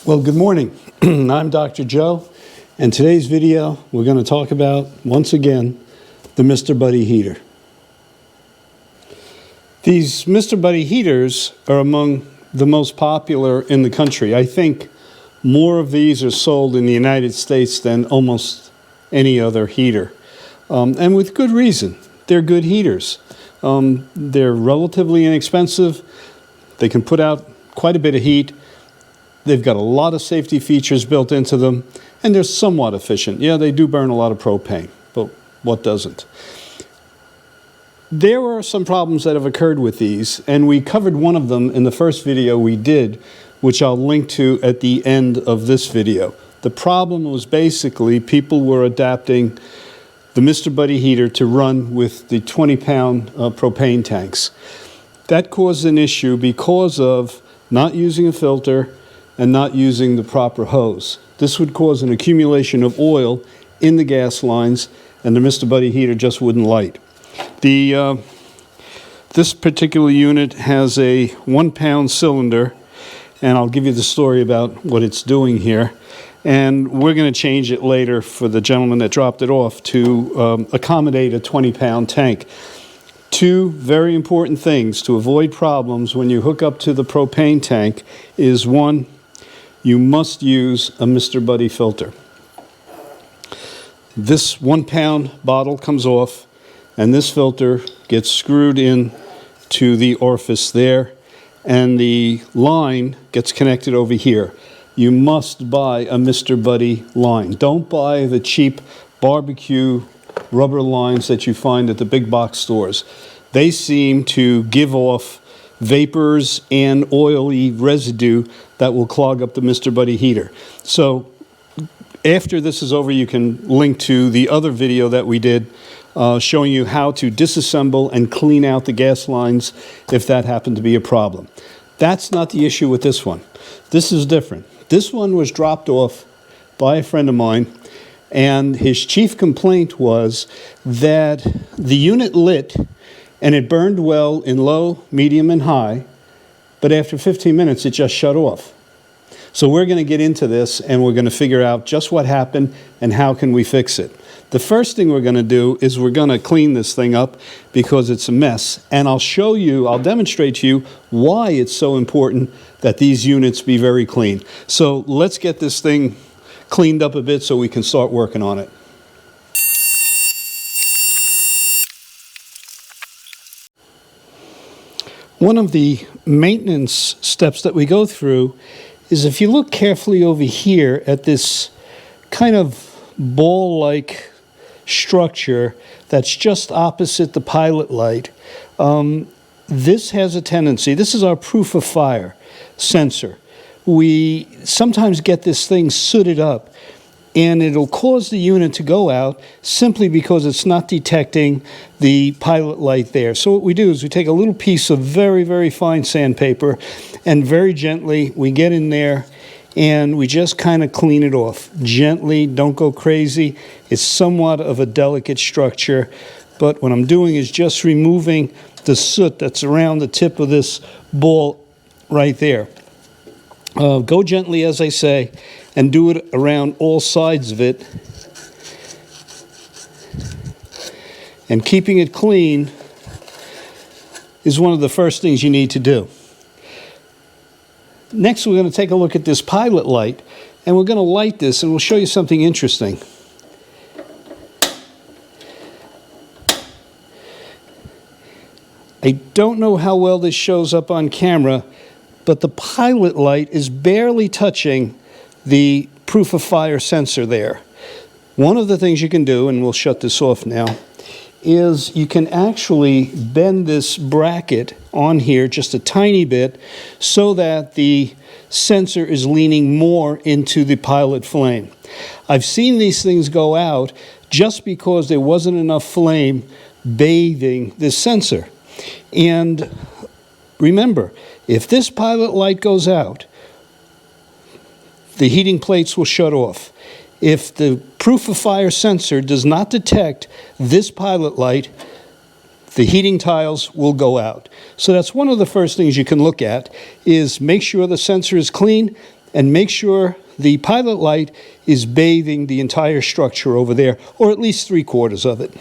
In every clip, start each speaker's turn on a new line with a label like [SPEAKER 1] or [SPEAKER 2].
[SPEAKER 1] Well, good morning. I'm Dr. Joe, and today's video we're going to talk about, once again, the Mr. Buddy heater. These Mr. Buddy heaters are among the most popular in the country. I think more of these are sold in the United States than almost any other heater, and with good reason. They're good heaters. They're relatively inexpensive. They can put out quite a bit of heat. They've got a lot of safety features built into them, and they're somewhat efficient. Yeah, they do burn a lot of propane, but what doesn't? There are some problems that have occurred with these, and we covered one of them in the first video we did, which I'll link to at the end of this video. The problem was basically people were adapting the Mr. Buddy heater to run with the 20-pound propane tanks. That caused an issue because of not using a filter and not using the proper hose. This would cause an accumulation of oil in the gas lines, and the Mr. Buddy heater just wouldn't light. This particular unit has a 1-pound cylinder, and I'll give you the story about what it's doing here. And we're going to change it later for the gentleman that dropped it off to accommodate a 20-pound tank. Two very important things to avoid problems when you hook up to the propane tank is, one, you must use a Mr. Buddy filter. This 1-pound bottle comes off, and this filter gets screwed in to the orifice there, and the line gets connected over here. You must buy a Mr. Buddy line. Don't buy the cheap barbecue rubber lines that you find at the big box stores. They seem to give off vapors and oily residue that will clog up the Mr. Buddy heater. So after this is over, you can link to the other video that we did showing you how to disassemble and clean out the gas lines if that happened to be a problem. That's not the issue with this one. This is different. This one was dropped off by a friend of mine, and his chief complaint was that the unit lit and it burned well in low, medium, and high, but after 15 minutes it just shut off. So we're going to get into this, and we're going to figure out just what happened and how can we fix it. The first thing we're going to do is we're going to clean this thing up because it's a mess, and I'll demonstrate to you why it's so important that these units be very clean. So let's get this thing cleaned up a bit so we can start working on it. One of the maintenance steps that we go through is, if you look carefully over here at this kind of ball-like structure that's just opposite the pilot light, this has a tendency, this is our proof of fire sensor. We sometimes get this thing sooted up, and it'll cause the unit to go out simply because it's not detecting the pilot light there. So what we do is we take a little piece of very, very fine sandpaper, and very gently we get in there and we just kind of clean it off. Gently, don't go crazy. It's somewhat of a delicate structure, but what I'm doing is just removing the soot that's around the tip of this ball right there. Go gently, as I say, and do it around all sides of it. And keeping it clean is one of the first things you need to do. Next, we're going to take a look at this pilot light, and we're going to light this, and we'll show you something interesting. I don't know how well this shows up on camera, but the pilot light is barely touching the proof of fire sensor there. One of the things you can do, and we'll shut this off now, is you can actually bend this bracket on here just a tiny bit so that the sensor is leaning more into the pilot flame. I've seen these things go out just because there wasn't enough flame bathing this sensor. And remember, if this pilot light goes out, the heating plates will shut off. If the proof of fire sensor does not detect this pilot light, the heating tiles will go out. So that's one of the first things you can look at, is make sure the sensor is clean and make sure the pilot light is bathing the entire structure over there, or at least 3/4 of it.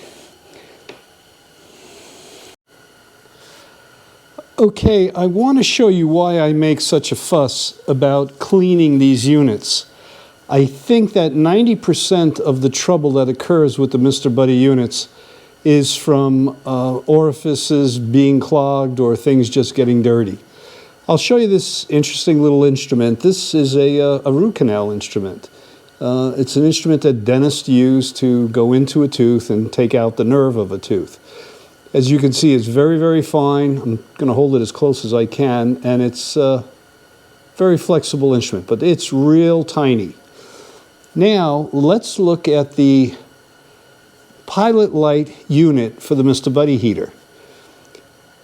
[SPEAKER 1] Okay, I want to show you why I make such a fuss about cleaning these units. I think that 90% of the trouble that occurs with the Mr. Buddy units is from orifices being clogged or things just getting dirty. I'll show you this interesting little instrument. This is a root canal instrument. It's an instrument that dentists use to go into a tooth and take out the nerve of a tooth. As you can see, it's very, very fine. I'm going to hold it as close as I can, and it's a very flexible instrument, but it's real tiny. Now, let's look at the pilot light unit for the Mr. Buddy heater.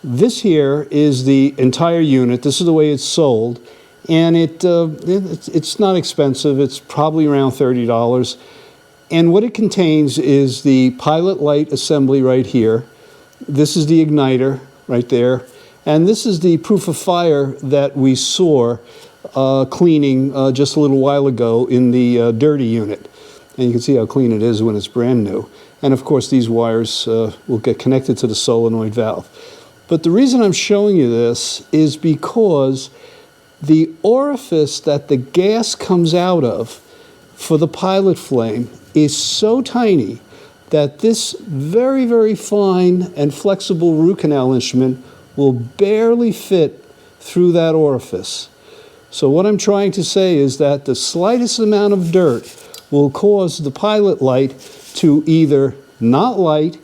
[SPEAKER 1] This here is the entire unit. This is the way it's sold, and it's not expensive. It's probably around $30. And what it contains is the pilot light assembly right here. This is the igniter right there, and this is the proof of fire that we saw cleaning just a little while ago in the dirty unit. And you can see how clean it is when it's brand new. And of course these wires will get connected to the solenoid valve. But the reason I'm showing you this is because the orifice that the gas comes out of for the pilot flame is so tiny that this very, very fine and flexible root canal instrument will barely fit through that orifice. So what I'm trying to say is that the slightest amount of dirt will cause the pilot light to either not light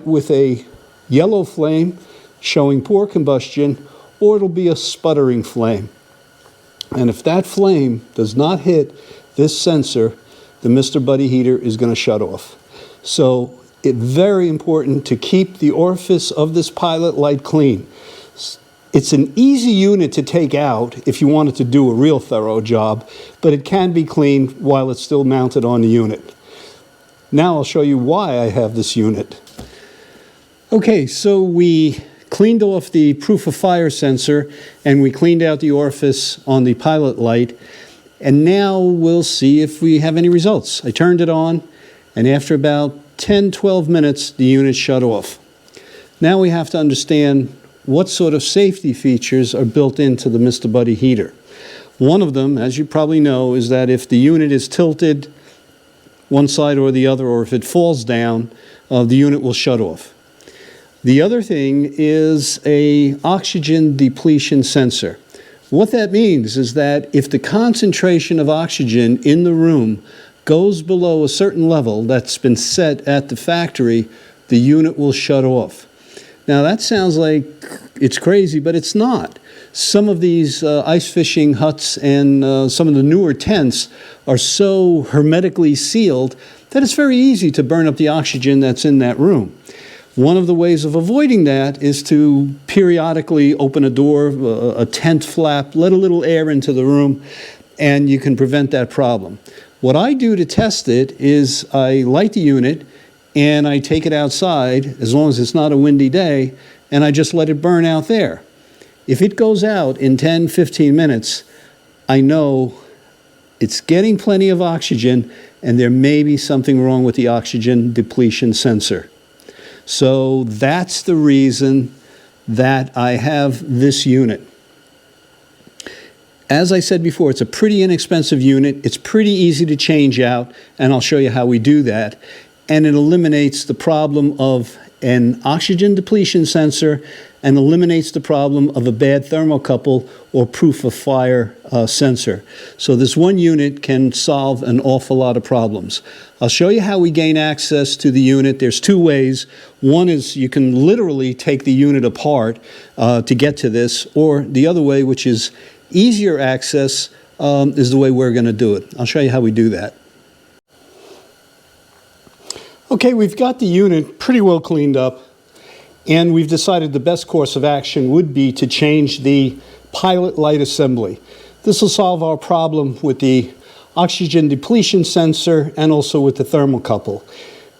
[SPEAKER 1] with a yellow flame showing poor combustion, or it'll be a sputtering flame. And if that flame does not hit this sensor, the Mr. Buddy heater is going to shut off. So it's very important to keep the orifice of this pilot light clean. It's an easy unit to take out if you wanted to do a real thorough job, but it can be cleaned while it's still mounted on the unit. Now I'll show you why I have this unit. Okay, so we cleaned off the proof of fire sensor and we cleaned out the orifice on the pilot light. And now we'll see if we have any results. I turned it on, and after about 10-12 minutes, the unit shut off. Now we have to understand what sort of safety features are built into the Mr. Buddy heater. One of them, as you probably know, is that if the unit is tilted one side or the other, or if it falls down, the unit will shut off. The other thing is an oxygen depletion sensor. What that means is that if the concentration of oxygen in the room goes below a certain level that's been set at the factory, the unit will shut off. Now that sounds like it's crazy, but it's not. Some of these ice fishing huts and some of the newer tents are so hermetically sealed that it's very easy to burn up the oxygen that's in that room. One of the ways of avoiding that is to periodically open a door, a tent flap, let a little air into the room, and you can prevent that problem. What I do to test it is I light the unit and I take it outside, as long as it's not a windy day, and I just let it burn out there. If it goes out in 10-15 minutes, I know it's getting plenty of oxygen and there may be something wrong with the oxygen depletion sensor. So that's the reason that I have this unit. As I said before, it's a pretty inexpensive unit. It's pretty easy to change out, and I'll show you how we do that. And it eliminates the problem of an oxygen depletion sensor and eliminates the problem of a bad thermocouple or proof of fire sensor. So this one unit can solve an awful lot of problems. I'll show you how we gain access to the unit. There's two ways. One is you can literally take the unit apart to get to this, or the other way, which is easier access, is the way we're going to do it. I'll show you how we do that. Okay, we've got the unit pretty well cleaned up, and we've decided the best course of action would be to change the pilot light assembly. This will solve our problem with the oxygen depletion sensor and also with the thermocouple.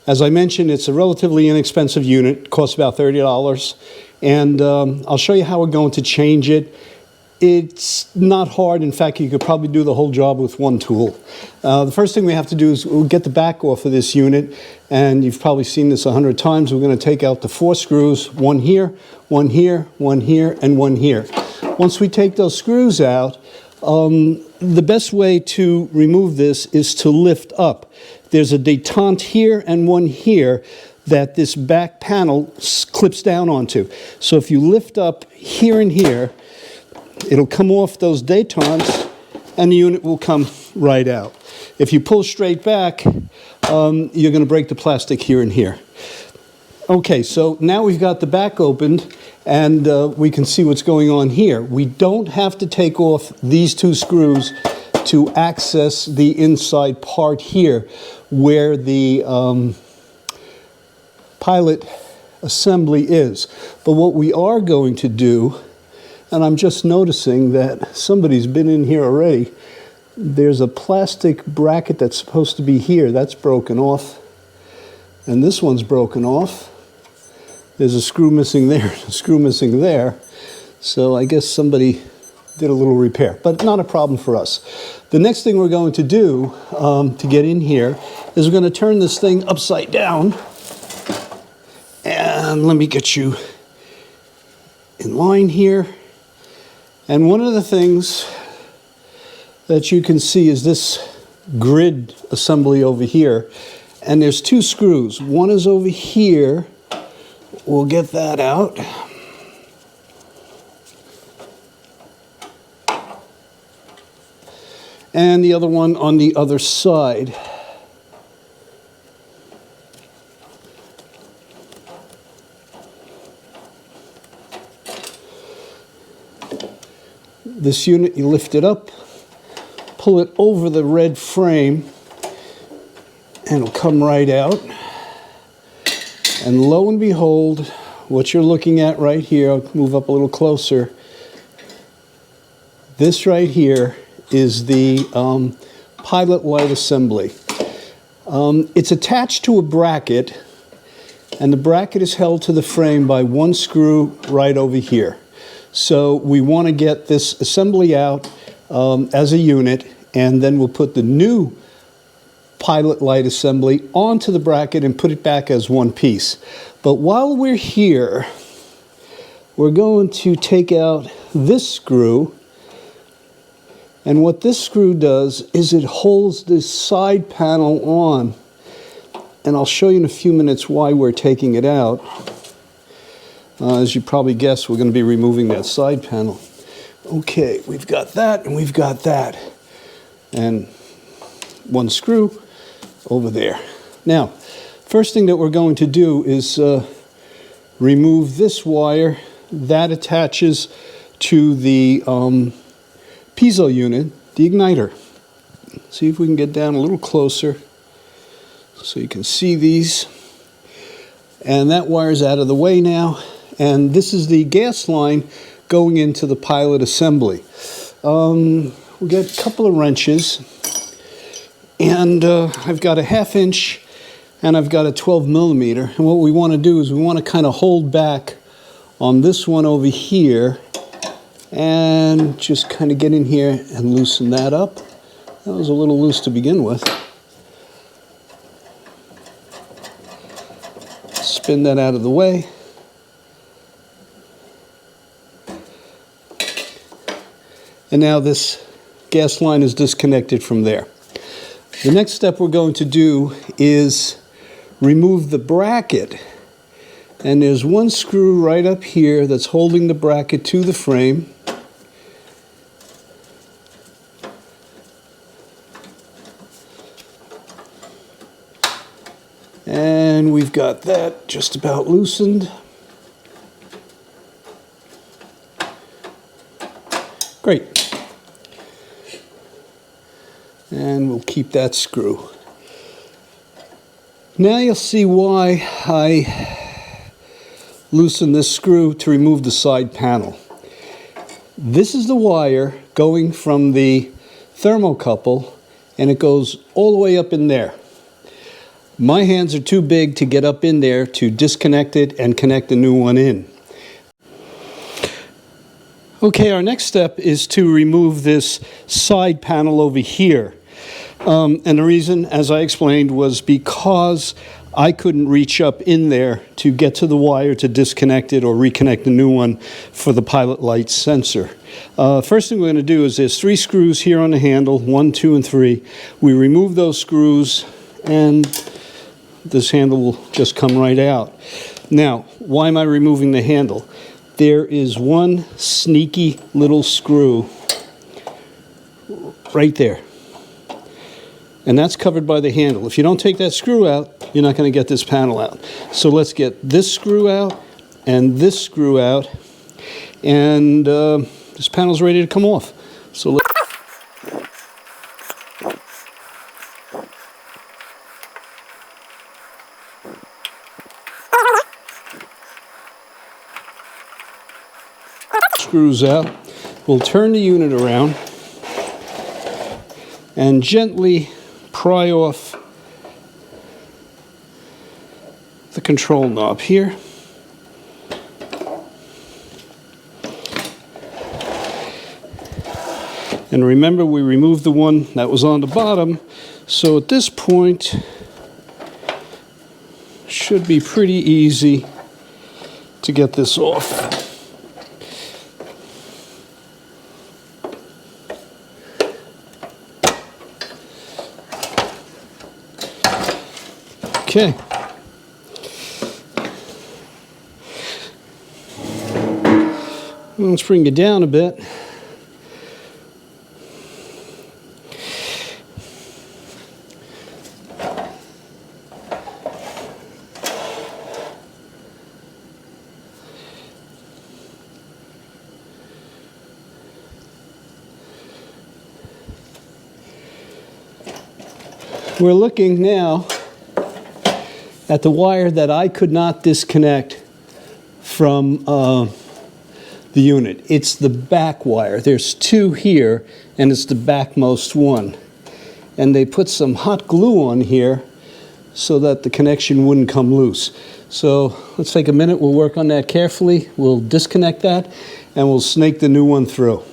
[SPEAKER 1] As I mentioned, it's a relatively inexpensive unit. It costs about $30, and I'll show you how we're going to change it. It's not hard. In fact, you could probably do the whole job with one tool. The first thing we have to do is we'll get the back off of this unit, and you've probably seen this 100 times. We're going to take out the 4 screws, one here, one here, one here, and one here. Once we take those screws out, the best way to remove this is to lift up. There's a detente here and one here that this back panel clips down onto. So if you lift up here and here, it'll come off those detentes and the unit will come right out. If you pull straight back, you're going to break the plastic here and here. Okay, so now we've got the back opened and we can see what's going on here. We don't have to take off these 2 screws to access the inside part here where the pilot assembly is. But what we are going to do, and I'm just noticing that somebody's been in here already, there's a plastic bracket that's supposed to be here. That's broken off. And this one's broken off. There's a screw missing there, a screw missing there. So I guess somebody did a little repair, but not a problem for us. The next thing we're going to do to get in here is we're going to turn this thing upside down. And let me get you in line here. And one of the things that you can see is this grid assembly over here. And there's 2 screws. One is over here. We'll get that out. And the other one on the other side. This unit, you lift it up, pull it over the red frame, and it'll come right out. And lo and behold, what you're looking at right here, I'll move up a little closer. This right here is the pilot light assembly. It's attached to a bracket, and the bracket is held to the frame by 1 screw right over here. So we want to get this assembly out as a unit, and then we'll put the new pilot light assembly onto the bracket and put it back as one piece. But while we're here, we're going to take out this screw. And what this screw does is it holds this side panel on. And I'll show you in a few minutes why we're taking it out. As you probably guessed, we're going to be removing that side panel. Okay, we've got that and we've got that. And 1 screw over there. Now, first thing that we're going to do is remove this wire that attaches to the piezo unit, the igniter. See if we can get down a little closer so you can see these. And that wire's out of the way now. And this is the gas line going into the pilot assembly. We'll get a couple of wrenches. And I've got a 1/2 inch and I've got a 12 millimeter. And what we want to do is we want to kind of hold back on this one over here and just kind of get in here and loosen that up. That was a little loose to begin with. Spin that out of the way. And now this gas line is disconnected from there. The next step we're going to do is remove the bracket. And there's 1 screw right up here that's holding the bracket to the frame. And we've got that just about loosened. Great. And we'll keep that screw. Now you'll see why I loosened this screw to remove the side panel. This is the wire going from the thermocouple, and it goes all the way up in there. My hands are too big to get up in there to disconnect it and connect a new one in. Okay, our next step is to remove this side panel over here. And the reason, as I explained, was because I couldn't reach up in there to get to the wire to disconnect it or reconnect a new one for the pilot light sensor. First thing we're going to do is there's 3 screws here on the handle, 1, 2, and 3. We remove those screws and this handle will just come right out. Now, why am I removing the handle? There is one sneaky little screw right there. And that's covered by the handle. If you don't take that screw out, you're not going to get this panel out. So let's get this screw out and this screw out. And this panel's ready to come off. So let's... Screws out. We'll turn the unit around and gently pry off the control knob here. And remember, we removed the one that was on the bottom, so at this point should be pretty easy to get this off. Okay. Let's bring it down a bit. We're looking now at the wire that I could not disconnect from the unit. It's the back wire. There's 2 here, and it's the backmost one. And they put some hot glue on here so that the connection wouldn't come loose. So let's take a minute. We'll work on that carefully. We'll disconnect that, and we'll snake the new one through.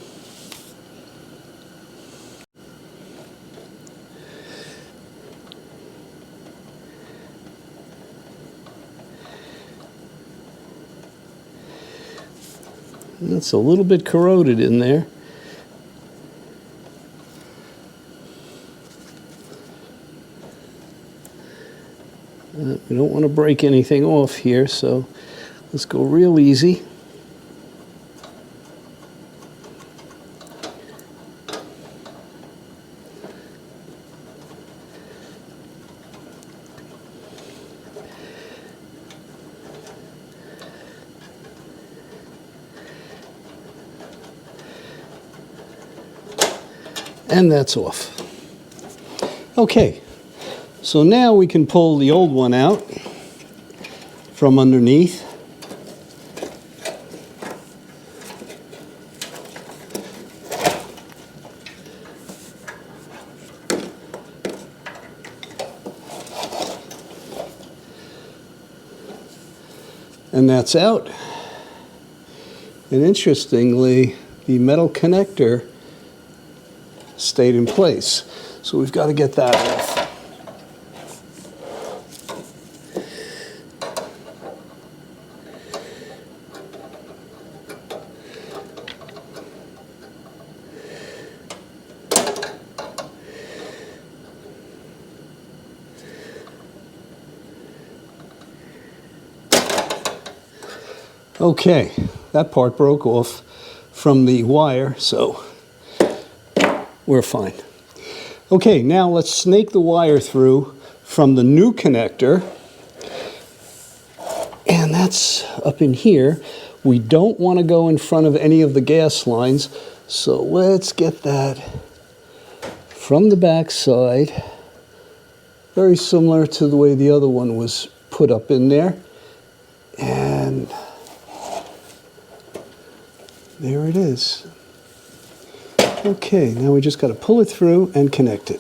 [SPEAKER 1] It's a little bit corroded in there. We don't want to break anything off here, so let's go real easy. And that's off. Okay, so now we can pull the old one out from underneath. And that's out. And interestingly, the metal connector stayed in place. So we've got to get that off. Okay, that part broke off from the wire, so we're fine. Okay, now let's snake the wire through from the new connector, and that's up in here. We don't want to go in front of any of the gas lines, so let's get that from the back side, very similar to the way the other one was put up in there. And there it is. Okay, now we just got to pull it through and connect it.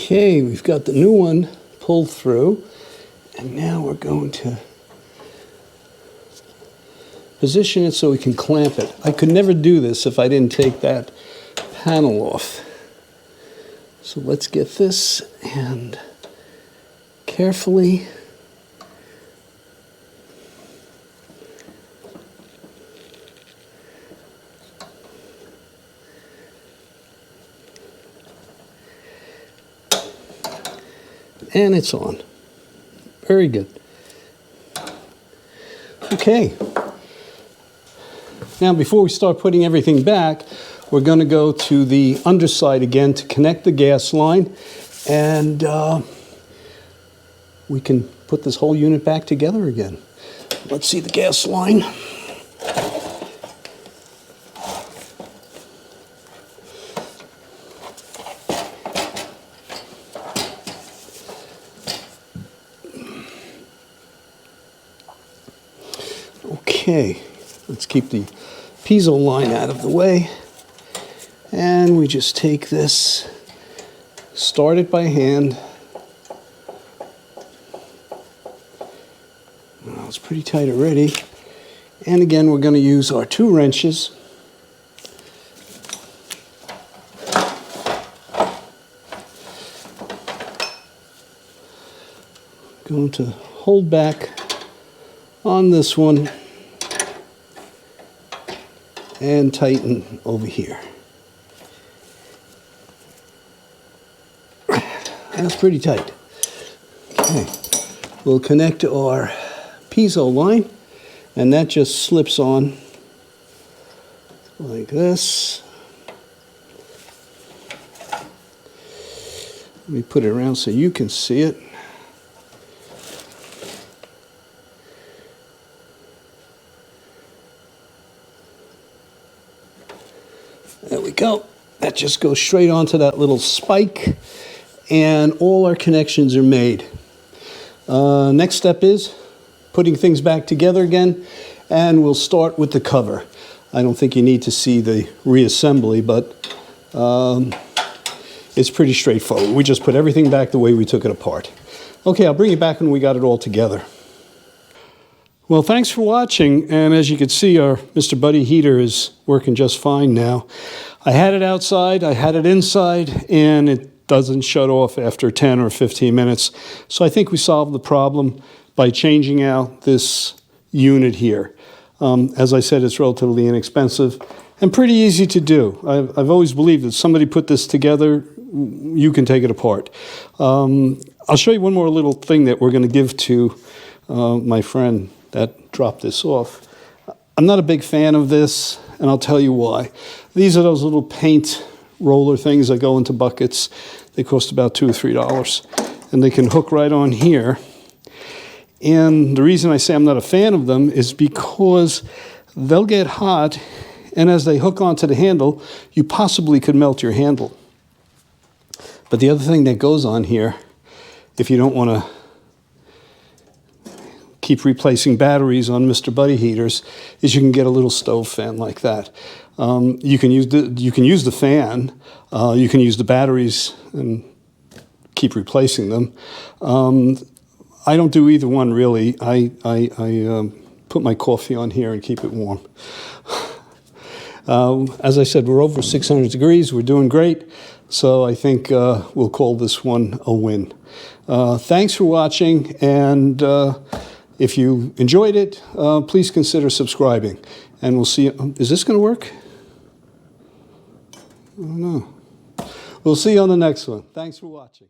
[SPEAKER 1] Okay, we've got the new one pulled through, and now we're going to position it so we can clamp it. I could never do this if I didn't take that panel off. So let's get this and carefully and it's on. Very good. Okay. Now before we start putting everything back, we're going to go to the underside again to connect the gas line, and we can put this whole unit back together again. Let's see the gas line. Okay, let's keep the piezo line out of the way, and we just take this, start it by hand. Well, it's pretty tight already, and again we're going to use our 2 wrenches. Going to hold back on this one and tighten over here. That's pretty tight. Okay, we'll connect our piezo line, and that just slips on like this. Let me put it around so you can see it. There we go. That just goes straight onto that little spike, and all our connections are made. Next step is putting things back together again, and we'll start with the cover. I don't think you need to see the reassembly, but it's pretty straightforward. We just put everything back the way we took it apart. Okay, I'll bring you back when we got it all together. Well, thanks for watching, and as you can see, our Mr. Buddy heater is working just fine now. I had it outside, I had it inside, and it doesn't shut off after 10 or 15 minutes. So I think we solved the problem by changing out this unit here. As I said, it's relatively inexpensive and pretty easy to do. I've always believed that somebody put this together, you can take it apart. I'll show you one more little thing that we're going to give to my friend that dropped this off. I'm not a big fan of this, and I'll tell you why. These are those little paint roller things that go into buckets. They cost about $2 or $3, and they can hook right on here. And the reason I say I'm not a fan of them is because they'll get hot, and as they hook onto the handle, you possibly could melt your handle. But the other thing that goes on here, if you don't want to keep replacing batteries on Mr. Buddy heaters, is you can get a little stove fan like that. You can use the fan, you can use the batteries and keep replacing them. I don't do either one really. I put my coffee on here and keep it warm. As I said, we're over 600 degrees. We're doing great. So I think we'll call this one a win. Thanks for watching, and if you enjoyed it, please consider subscribing. And we'll see you. Is this going to work? I don't know. We'll see you on the next one. Thanks for watching.